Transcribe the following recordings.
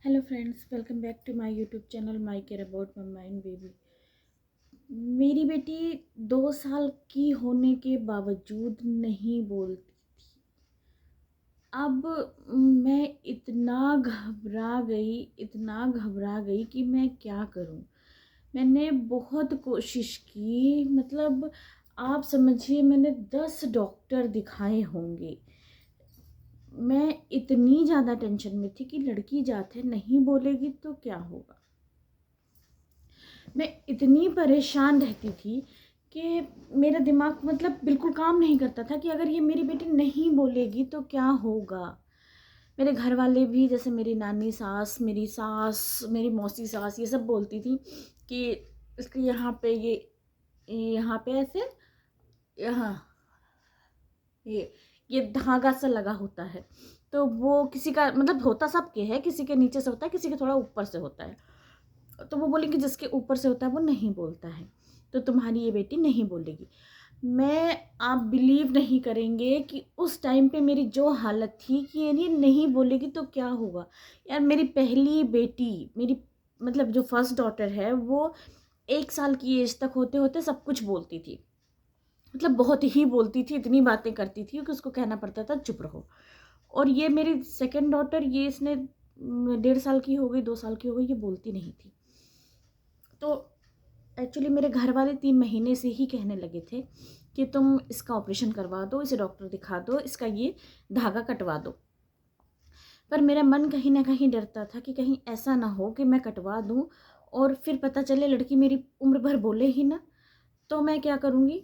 Hello friends, welcome back to my YouTube channel my care about mamma and baby. मेरी बेटी 2 साल की होने के बावजूद नहीं बोलती थी। अब मैं इतना घबरा गई कि मैं क्या करूं। मैंने बहुत कोशिश की, मतलब आप समझिए मैंने 10 डॉक्टर दिखाए होंगे। मैं इतनी ज़्यादा टेंशन में थी कि लड़की जात है, नहीं बोलेगी तो क्या होगा। मैं इतनी परेशान रहती थी कि मेरा दिमाग मतलब बिल्कुल काम नहीं करता था कि अगर ये मेरी बेटी नहीं बोलेगी तो क्या होगा। मेरे घर वाले भी, जैसे मेरी नानी सास, मेरी सास, मेरी मौसी सास, ये सब बोलती थी कि इसके यहाँ पे यहाँ पे ऐसे, यहाँ ये धागा सा लगा होता है। तो वो किसी का मतलब होता सबके है, किसी के नीचे से होता है, किसी के थोड़ा ऊपर से होता है। तो वो बोलेंगे जिसके ऊपर से होता है वो नहीं बोलता है, तो तुम्हारी ये बेटी नहीं बोलेगी। आप बिलीव नहीं करेंगे कि उस टाइम पे मेरी जो हालत थी कि ये नहीं बोलेगी तो क्या होगा। यार मेरी पहली बेटी, मेरी मतलब जो फर्स्ट डॉटर है, वो 1 साल की एज तक होते होते सब कुछ बोलती थी। मतलब बहुत ही बोलती थी, इतनी बातें करती थी कि उसको कहना पड़ता था चुप रहो। और ये मेरी सेकेंड डॉटर, ये इसने 1.5 साल की हो गई, 2 साल की हो गई, ये बोलती नहीं थी। तो एक्चुअली मेरे घर वाले 3 महीने से ही कहने लगे थे कि तुम इसका ऑपरेशन करवा दो, इसे डॉक्टर दिखा दो, इसका ये धागा कटवा दो। पर मेरा मन कहीं ना कहीं डरता था कि कहीं ऐसा ना हो कि मैं कटवा दूं और फिर पता चले लड़की मेरी उम्र भर बोले ही ना, तो मैं क्या करूँगी।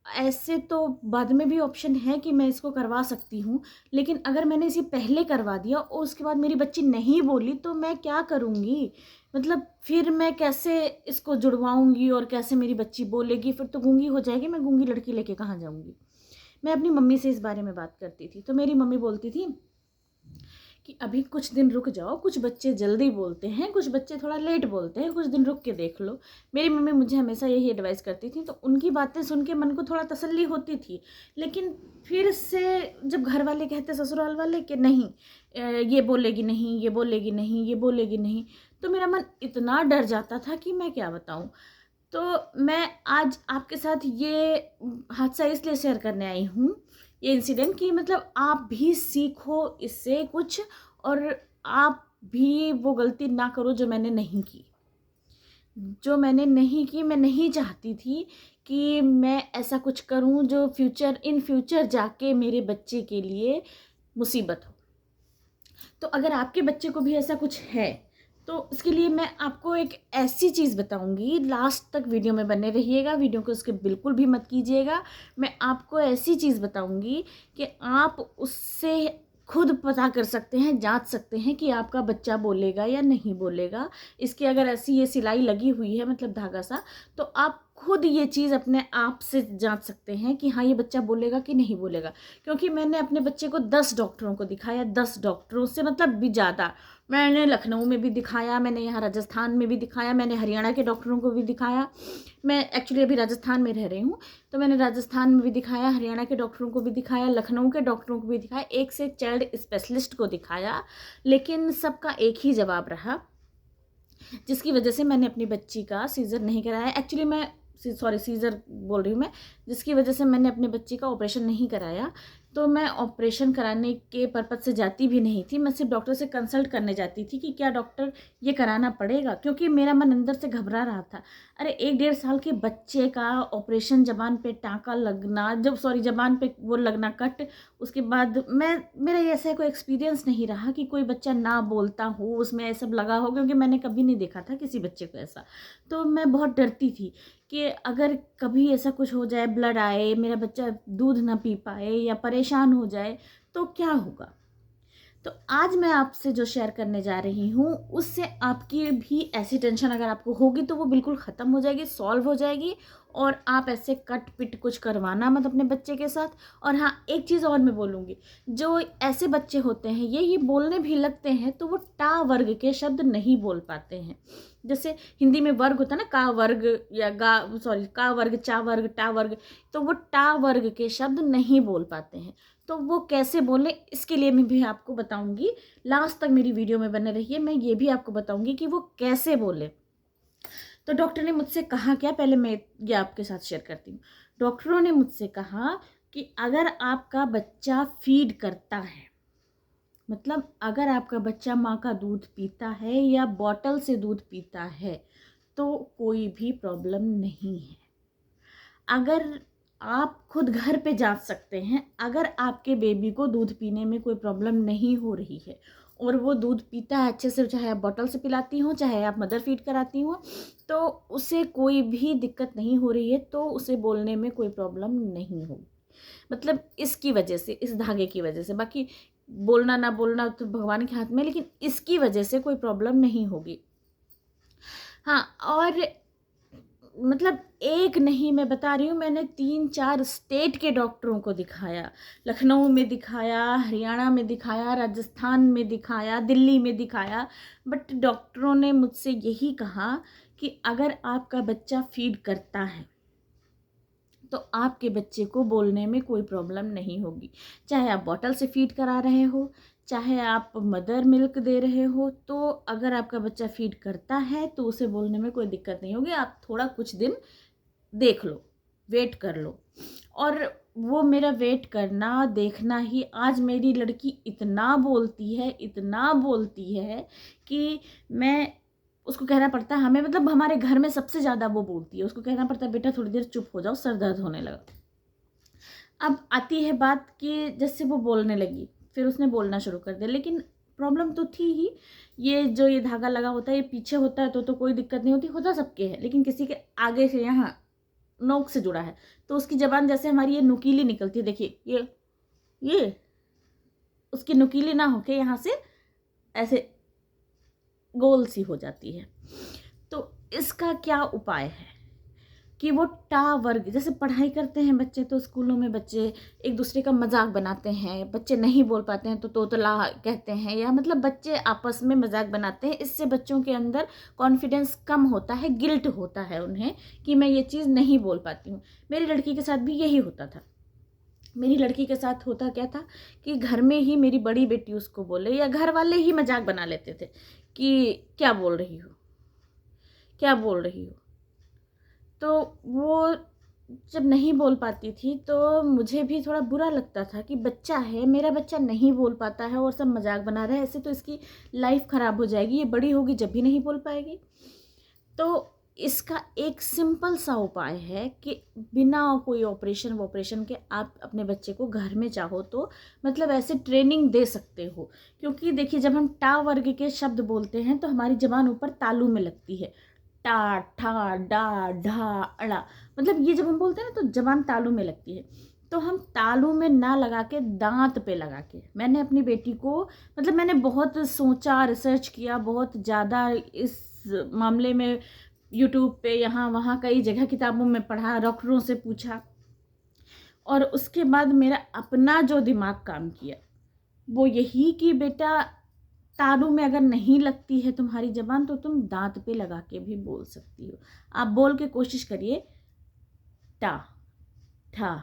ऐसे तो बाद में भी ऑप्शन है कि मैं इसको करवा सकती हूँ, लेकिन अगर मैंने इसे पहले करवा दिया और उसके बाद मेरी बच्ची नहीं बोली तो मैं क्या करूँगी। मतलब फिर मैं कैसे इसको जुड़वाऊँगी और कैसे मेरी बच्ची बोलेगी, फिर तो गूंगी हो जाएगी। मैं गूंगी लड़की लेके कहाँ जाऊँगी। मैं अपनी मम्मी से इस बारे में बात करती थी, तो मेरी मम्मी बोलती थी कि अभी कुछ दिन रुक जाओ, कुछ बच्चे जल्दी बोलते हैं, कुछ बच्चे थोड़ा लेट बोलते हैं, कुछ दिन रुक के देख लो। मेरी मम्मी मुझे हमेशा यही एडवाइस करती थी, तो उनकी बातें सुन के मन को थोड़ा तसल्ली होती थी। लेकिन फिर से जब घर वाले कहते, ससुराल वाले, कि नहीं ये बोलेगी नहीं, ये बोलेगी नहीं, ये बोलेगी नहीं, तो मेरा मन इतना डर जाता था कि मैं क्या बताऊँ। तो मैं आज आपके साथ ये हादसा इसलिए शेयर करने आई हूँ, ये इंसिडेंट, कि मतलब आप भी सीखो इससे कुछ, और आप भी वो गलती ना करो जो मैंने नहीं की। मैं नहीं चाहती थी कि मैं ऐसा कुछ करूं जो इन फ्यूचर जाके मेरे बच्चे के लिए मुसीबत हो। तो अगर आपके बच्चे को भी ऐसा कुछ है तो उसके लिए मैं आपको एक ऐसी चीज़ बताऊंगी, लास्ट तक वीडियो में बने रहिएगा, वीडियो को उसके बिल्कुल भी मत कीजिएगा। मैं आपको ऐसी चीज़ बताऊंगी कि आप उससे खुद पता कर सकते हैं, जांच सकते हैं कि आपका बच्चा बोलेगा या नहीं बोलेगा। इसकी अगर ऐसी ये सिलाई लगी हुई है, मतलब धागा सा, तो आप खुद ये चीज़ अपने आप से जांच सकते हैं कि हाँ ये बच्चा बोलेगा कि नहीं बोलेगा। क्योंकि मैंने अपने बच्चे को 10 डॉक्टरों को दिखाया, 10 डॉक्टरों से मतलब भी ज़्यादा। मैंने लखनऊ में भी दिखाया, मैंने यहाँ राजस्थान में भी दिखाया, मैंने हरियाणा के डॉक्टरों को भी दिखाया। मैं एक्चुअली अभी राजस्थान में रह रही हूँ, तो मैंने राजस्थान में भी दिखाया, हरियाणा के डॉक्टरों को भी दिखाया, लखनऊ के डॉक्टरों को भी दिखाया, एक से एक चाइल्ड स्पेशलिस्ट को दिखाया। लेकिन सबका एक ही जवाब रहा, जिसकी वजह से मैंने अपनी बच्ची का सीज़र नहीं कराया। एक्चुअली मैं सीज़र बोल रही हूँ मैं, जिसकी वजह से मैंने अपने बच्ची का ऑपरेशन नहीं कराया। तो मैं ऑपरेशन कराने के पर्पज़ से जाती भी नहीं थी, मैं सिर्फ डॉक्टर से कंसल्ट करने जाती थी कि क्या डॉक्टर ये कराना पड़ेगा, क्योंकि मेरा मन अंदर से घबरा रहा था। अरे 1-1.5 साल के बच्चे का ऑपरेशन, जबान पे टाँका लगना, जबान पे वो लगना कट, उसके बाद मेरा ये ऐसा कोई एक्सपीरियंस नहीं रहा कि कोई बच्चा ना बोलता हो, उसमें ये सब लगा हो, क्योंकि मैंने कभी नहीं देखा था किसी बच्चे को ऐसा। तो मैं बहुत डरती थी कि अगर कभी ऐसा कुछ हो जाए, ब्लड आए, मेरा बच्चा दूध ना पी पाए या परेशान हो जाए तो क्या होगा। तो आज मैं आपसे जो शेयर करने जा रही हूँ, उससे आपकी भी ऐसी टेंशन अगर आपको होगी तो वो बिल्कुल ख़त्म हो जाएगी, सॉल्व हो जाएगी, और आप ऐसे कट पिट कुछ करवाना मत अपने बच्चे के साथ। और हाँ, एक चीज़ और मैं बोलूँगी, जो ऐसे बच्चे होते हैं ये बोलने भी लगते हैं तो वो टा वर्ग के शब्द नहीं बोल पाते हैं। जैसे हिंदी में वर्ग होता है ना, का वर्ग या का वर्ग, चा वर्ग, टा वर्ग, तो वो टा वर्ग के शब्द नहीं बोल पाते हैं। तो वो कैसे बोले इसके लिए मैं भी आपको बताऊंगी। लास्ट तक मेरी वीडियो में बने रहिए, मैं ये भी आपको बताऊंगी कि वो कैसे बोले। तो डॉक्टर ने मुझसे कहा क्या, पहले मैं ये आपके साथ शेयर करती हूँ। डॉक्टरों ने मुझसे कहा कि अगर आपका बच्चा फीड करता है, मतलब अगर आपका बच्चा माँ का दूध पीता है या बॉटल से दूध पीता है तो कोई भी प्रॉब्लम नहीं है। अगर आप खुद घर पे जांच सकते हैं, अगर आपके बेबी को दूध पीने में कोई प्रॉब्लम नहीं हो रही है और वो दूध पीता है अच्छे से, चाहे आप बॉटल से पिलाती हो चाहे आप मदर फीड कराती हो, तो उसे कोई भी दिक्कत नहीं हो रही है, तो उसे बोलने में कोई प्रॉब्लम नहीं होगी। मतलब इसकी वजह से, इस धागे की वजह से, बाकी बोलना ना बोलना तो भगवान के हाथ में, लेकिन इसकी वजह से कोई प्रॉब्लम नहीं होगी। हाँ, और मतलब एक नहीं, मैं बता रही हूँ, मैंने 3-4 स्टेट के डॉक्टरों को दिखाया। लखनऊ में दिखाया, हरियाणा में दिखाया, राजस्थान में दिखाया, दिल्ली में दिखाया, बट डॉक्टरों ने मुझसे यही कहा कि अगर आपका बच्चा फीड करता है तो आपके बच्चे को बोलने में कोई प्रॉब्लम नहीं होगी। चाहे आप बॉटल से फीड करा रहे हो, चाहे आप मदर मिल्क दे रहे हो, तो अगर आपका बच्चा फीड करता है तो उसे बोलने में कोई दिक्कत नहीं होगी। आप थोड़ा कुछ दिन देख लो, वेट कर लो। और वो मेरा वेट करना देखना ही, आज मेरी लड़की इतना बोलती है, इतना बोलती है कि मैं उसको कहना पड़ता है, हमें मतलब हमारे घर में सबसे ज़्यादा वो बोलती है, उसको कहना पड़ता है बेटा थोड़ी देर चुप हो जाओ, सर दर्द होने लगा। अब आती है बात कि जैसे वो बोलने लगी, फिर उसने बोलना शुरू कर दिया, लेकिन प्रॉब्लम तो थी ही। ये धागा लगा होता है, ये पीछे होता है तो कोई दिक्कत नहीं होती, होता सबके है, लेकिन किसी के आगे से यहाँ नोक से जुड़ा है तो उसकी जबान जैसे हमारी ये नुकीली निकलती है, देखिए ये उसकी नुकीली ना होके यहाँ से ऐसे गोल सी हो जाती है। तो इसका क्या उपाय है कि वो टा वर्ग, जैसे पढ़ाई करते हैं बच्चे तो स्कूलों में बच्चे एक दूसरे का मजाक बनाते हैं, बच्चे नहीं बोल पाते हैं तो तोतला कहते हैं, या मतलब बच्चे आपस में मजाक बनाते हैं। इससे बच्चों के अंदर कॉन्फिडेंस कम होता है, गिल्ट होता है उन्हें कि मैं ये चीज़ नहीं बोल पाती हूँ। मेरी लड़की के साथ भी यही होता था। मेरी लड़की के साथ होता क्या था कि घर में ही मेरी बड़ी बेटी उसको बोले, या घर वाले ही मजाक बना लेते थे कि क्या बोल रही हो, क्या बोल रही हो। तो वो जब नहीं बोल पाती थी तो मुझे भी थोड़ा बुरा लगता था कि बच्चा है, मेरा बच्चा नहीं बोल पाता है और सब मजाक बना रहा है, ऐसे तो इसकी लाइफ ख़राब हो जाएगी, ये बड़ी होगी जब भी नहीं बोल पाएगी। तो इसका एक सिंपल सा उपाय है कि बिना कोई ऑपरेशन के आप अपने बच्चे को घर में चाहो तो मतलब ऐसे ट्रेनिंग दे सकते हो। क्योंकि देखिए, जब हम टा वर्ग के शब्द बोलते हैं तो हमारी ज़बान ऊपर तालू में लगती है, टा ठा डा ढा अड़ा, मतलब ये जब हम बोलते हैं ना तो जबान तालू में लगती है। तो हम तालू में ना लगा के दांत पे लगा के, मैंने अपनी बेटी को, मतलब मैंने बहुत सोचा, रिसर्च किया, बहुत ज़्यादा इस मामले में यूट्यूब पे यहाँ वहाँ कई जगह किताबों में पढ़ा, डॉक्टरों से पूछा, और उसके बाद मेरा अपना जो दिमाग काम किया वो यही कि बेटा तालू में अगर नहीं लगती है तुम्हारी जबान तो तुम दांत पे लगा के भी बोल सकती हो। आप बोल के कोशिश करिए, टा ठा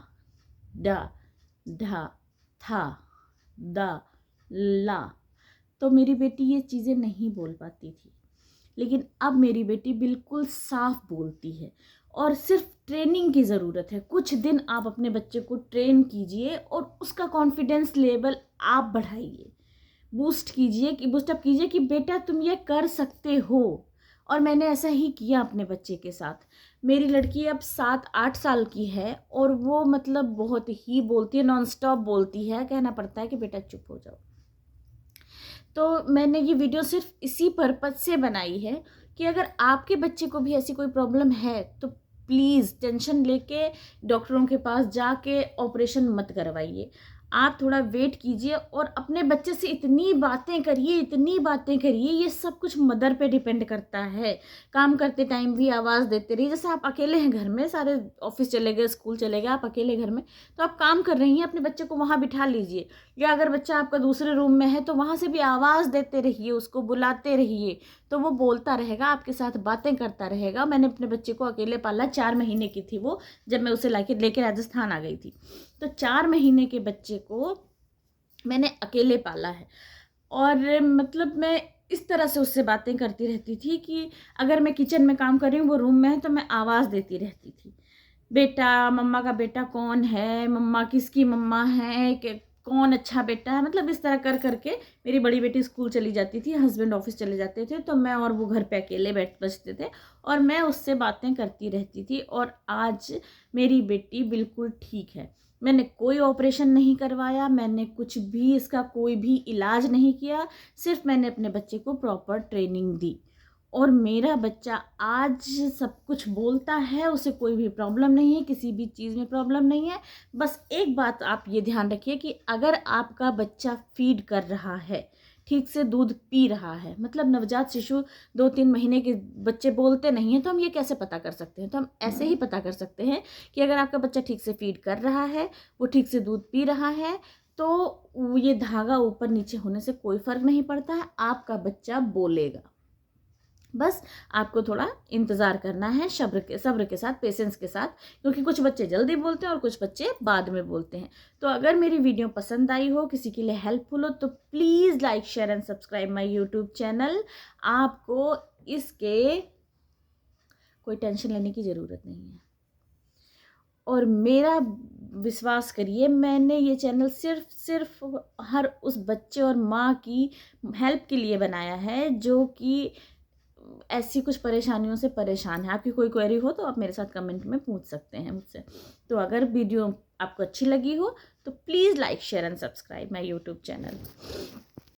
डा ढा था दा ला। तो मेरी बेटी ये चीज़ें नहीं बोल पाती थी, लेकिन अब मेरी बेटी बिल्कुल साफ बोलती है। और सिर्फ ट्रेनिंग की ज़रूरत है, कुछ दिन आप अपने बच्चे को ट्रेन कीजिए और उसका कॉन्फिडेंस लेवल आप बढ़ाइए, बूस्टअप कीजिए कि बेटा तुम ये कर सकते हो। और मैंने ऐसा ही किया अपने बच्चे के साथ। मेरी लड़की अब 7-8 साल की है और वो मतलब बहुत ही बोलती है, नॉन स्टॉप बोलती है, कहना पड़ता है कि बेटा चुप हो जाओ। तो मैंने ये वीडियो सिर्फ इसी पर्पज़ से बनाई है कि अगर आपके बच्चे को भी ऐसी कोई प्रॉब्लम है तो प्लीज़ टेंशन लेके डॉक्टरों के पास जाके ऑपरेशन मत करवाइए। आप थोड़ा वेट कीजिए और अपने बच्चे से इतनी बातें करिए। ये सब कुछ मदर पे डिपेंड करता है। काम करते टाइम भी आवाज़ देते रहिए। जैसे आप अकेले हैं घर में, सारे ऑफिस चले गए, स्कूल चले गए, आप अकेले घर में, तो आप काम कर रही हैं, अपने बच्चे को वहाँ बिठा लीजिए, या अगर बच्चा आपका दूसरे रूम में है तो वहाँ से भी आवाज़ देते रहिए, उसको बुलाते रहिए, तो वो बोलता रहेगा, आपके साथ बातें करता रहेगा। मैंने अपने बच्चे को अकेले पाला, 4 महीने की थी वो जब मैं उसे लेके राजस्थान आ गई थी। तो 4 महीने के बच्चे को मैंने अकेले पाला है। और मतलब मैं इस तरह से उससे बातें करती रहती थी कि अगर मैं किचन में काम कर रही हूँ, वो रूम में है, तो मैं आवाज़ देती रहती थी, बेटा, मम्मा का बेटा कौन है, मम्मा किसकी मम्मा है, कि कौन अच्छा बेटा है। मतलब इस तरह कर करके मेरी बड़ी बेटी स्कूल चली जाती थी, हस्बैंड ऑफिस चले जाते थे, तो मैं और वो घर पे अकेले बचते थे और मैं उससे बातें करती रहती थी। और आज मेरी बेटी बिल्कुल ठीक है। मैंने कोई ऑपरेशन नहीं करवाया, मैंने कुछ भी इसका कोई भी इलाज नहीं किया, सिर्फ मैंने अपने बच्चे को प्रॉपर ट्रेनिंग दी और मेरा बच्चा आज सब कुछ बोलता है, उसे कोई भी प्रॉब्लम नहीं है, किसी भी चीज़ में प्रॉब्लम नहीं है। बस एक बात आप ये ध्यान रखिए कि अगर आपका बच्चा फीड कर रहा है, ठीक से दूध पी रहा है, मतलब नवजात शिशु 2-3 महीने के बच्चे बोलते नहीं हैं, तो हम ये कैसे पता कर सकते हैं? तो हम ऐसे ही पता कर सकते हैं कि अगर आपका बच्चा ठीक से फीड कर रहा है, वो ठीक से दूध पी रहा है, तो ये धागा ऊपर नीचे होने से कोई फ़र्क नहीं पड़ता है, आपका बच्चा बोलेगा। बस आपको थोड़ा इंतज़ार करना है, सब्र के साथ, पेशेंस के साथ, क्योंकि कुछ बच्चे जल्दी बोलते हैं और कुछ बच्चे बाद में बोलते हैं। तो अगर मेरी वीडियो पसंद आई हो, किसी के लिए हेल्पफुल हो, तो please like, share and subscribe my YouTube channel. आपको इसके कोई टेंशन लेने की ज़रूरत नहीं है। और मेरा विश्वास करिए, मैंने ये चैनल सिर्फ हर उस बच्चे और माँ की हेल्प के लिए बनाया है जो कि ऐसी कुछ परेशानियों से परेशान है। आपकी कोई क्वेरी हो तो आप मेरे साथ कमेंट में पूछ सकते हैं मुझसे। तो अगर वीडियो आपको अच्छी लगी हो तो please like, share and subscribe my YouTube channel.